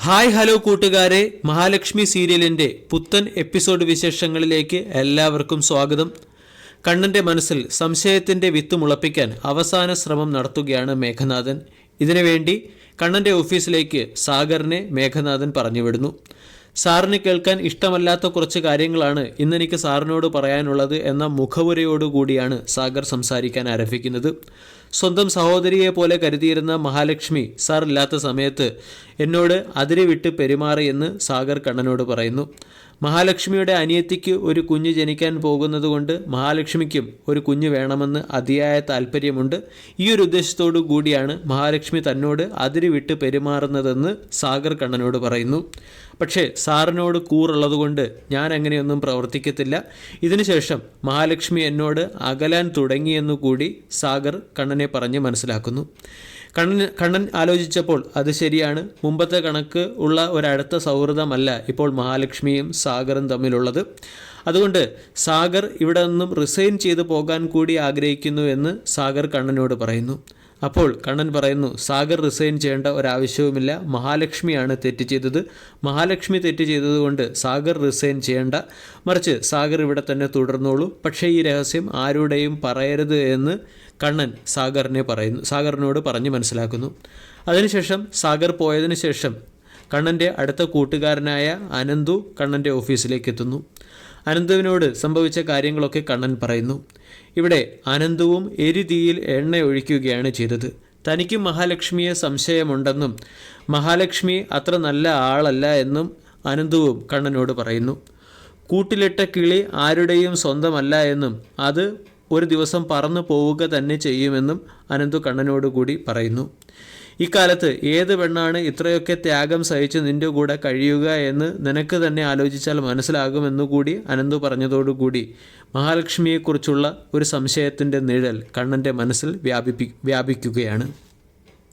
Hi hello കൂട്ടുകാരെ, മഹാലക്ഷ്മി സീരിയലിൻ്റെ പുത്തൻ എപ്പിസോഡ് വിശേഷങ്ങളിലേക്ക് എല്ലാവർക്കും സ്വാഗതം. കണ്ണൻ്റെ മനസ്സിൽ സംശയത്തിൻ്റെ വിത്ത് മുളപ്പിക്കാൻ അവസാന ശ്രമം നടത്തുകയാണ് മേഘനാഥൻ. ഇതിനുവേണ്ടി കണ്ണൻ്റെ ഓഫീസിലേക്ക് സാഗറിനെ മേഘനാഥൻ പറഞ്ഞുവിടുന്നു. സാറിന് കേൾക്കാൻ ഇഷ്ടമല്ലാത്ത കുറച്ച് കാര്യങ്ങളാണ് ഇന്നെനിക്ക് സാറിനോട് പറയാനുള്ളത് എന്ന മുഖവുരയോടുകൂടിയാണ് സാഗർ സംസാരിക്കാൻ ആരംഭിക്കുന്നത്. സ്വന്തം സഹോദരിയെ പോലെ കരുതിയിരുന്ന മഹാലക്ഷ്മി സാർ ഇല്ലാത്ത സമയത്ത് എന്നോട് അതിര് വിട്ട് പെരുമാറിയെന്ന് സാഗർ കണ്ണനോട് പറയുന്നു. മഹാലക്ഷ്മിയുടെ അനിയത്തിക്ക് ഒരു കുഞ്ഞ് ജനിക്കാൻ പോകുന്നത് കൊണ്ട് മഹാലക്ഷ്മിക്കും ഒരു കുഞ്ഞ് വേണമെന്ന് അതിയായ താല്പര്യമുണ്ട്. ഈ ഒരു ഉദ്ദേശത്തോടു കൂടിയാണ് മഹാലക്ഷ്മി തന്നോട് അതിര് വിട്ട് പെരുമാറുന്നതെന്ന് സാഗർ കണ്ണനോട് പറയുന്നു. പക്ഷേ സാറിനോട് കൂറുള്ളതുകൊണ്ട് ഞാൻ അങ്ങനെയൊന്നും പ്രവർത്തിക്കത്തില്ല. ഇതിനുശേഷം മഹാലക്ഷ്മി അകലാൻ തുടങ്ങിയെന്നു കൂടി സാഗർ കണ്ണനെ പറഞ്ഞ് മനസ്സിലാക്കുന്നു. കണ്ണൻ ആലോചിച്ചപ്പോൾ അത് ശരിയാണ്. മുമ്പത്തെ കണക്ക് ഉള്ള ഒരടുത്ത സൗഹൃദമല്ല ഇപ്പോൾ മഹാലക്ഷ്മിയും സാഗറും തമ്മിലുള്ളത്. അതുകൊണ്ട് സാഗർ ഇവിടെ നിന്നും റിസൈൻ ചെയ്തു പോകാൻ കൂടി ആഗ്രഹിക്കുന്നു എന്ന് സാഗർ കണ്ണനോട് പറയുന്നു. അപ്പോൾ കണ്ണൻ പറയുന്നു, സാഗർ റിസൈൻ ചെയ്യേണ്ട ഒരാവശ്യവുമില്ല, മഹാലക്ഷ്മിയാണ് തെറ്റ് ചെയ്തത്. മഹാലക്ഷ്മി തെറ്റ് ചെയ്തതുകൊണ്ട് സാഗർ റിസൈൻ ചെയ്യേണ്ട, മറിച്ച് സാഗർ ഇവിടെ തന്നെ തുടർന്നോളൂ. പക്ഷേ ഈ രഹസ്യം ആരുടെയും പറയരുത് എന്ന് കണ്ണൻ സാഗറിനോട് പറഞ്ഞ് മനസ്സിലാക്കുന്നു. അതിനുശേഷം സാഗർ പോയതിനു ശേഷം കണ്ണൻ്റെ അടുത്ത കൂട്ടുകാരനായ അനന്തു കണ്ണൻ്റെ ഓഫീസിലേക്ക് എത്തുന്നു. അനന്തുവിനോട് സംഭവിച്ച കാര്യങ്ങളൊക്കെ കണ്ണൻ പറയുന്നു. ഇവിടെ അനന്തുവും എരിതീയിൽ എണ്ണ ഒഴിക്കുകയാണ് ചെയ്തത്. തനിക്ക് മഹാലക്ഷ്മിയെ സംശയമുണ്ടെന്നും മഹാലക്ഷ്മി അത്ര നല്ല ആളല്ല എന്നും അനന്തുവും കണ്ണനോട് പറയുന്നു. കൂട്ടിലിട്ട കിളി ആരുടെയും സ്വന്തമല്ല എന്നും അത് ഒരു ദിവസം പറന്നു പോവുക തന്നെ ചെയ്യുമെന്നും അനന്തു കണ്ണനോട് കൂടി പറയുന്നു. ഇക്കാലത്ത് ഏത് പെണ്ണാണ് ഇത്രയൊക്കെ ത്യാഗം സഹിച്ച് നിൻ്റെ കൂടെ കഴിയുക എന്ന് നിനക്ക് തന്നെ ആലോചിച്ചാൽ മനസ്സിലാകുമെന്നുകൂടി അനന്തു പറഞ്ഞതോടുകൂടി മഹാലക്ഷ്മിയെക്കുറിച്ചുള്ള ഒരു സംശയത്തിൻ്റെ നിഴൽ കണ്ണൻ്റെ മനസ്സിൽ വ്യാപിക്കുകയാണ്.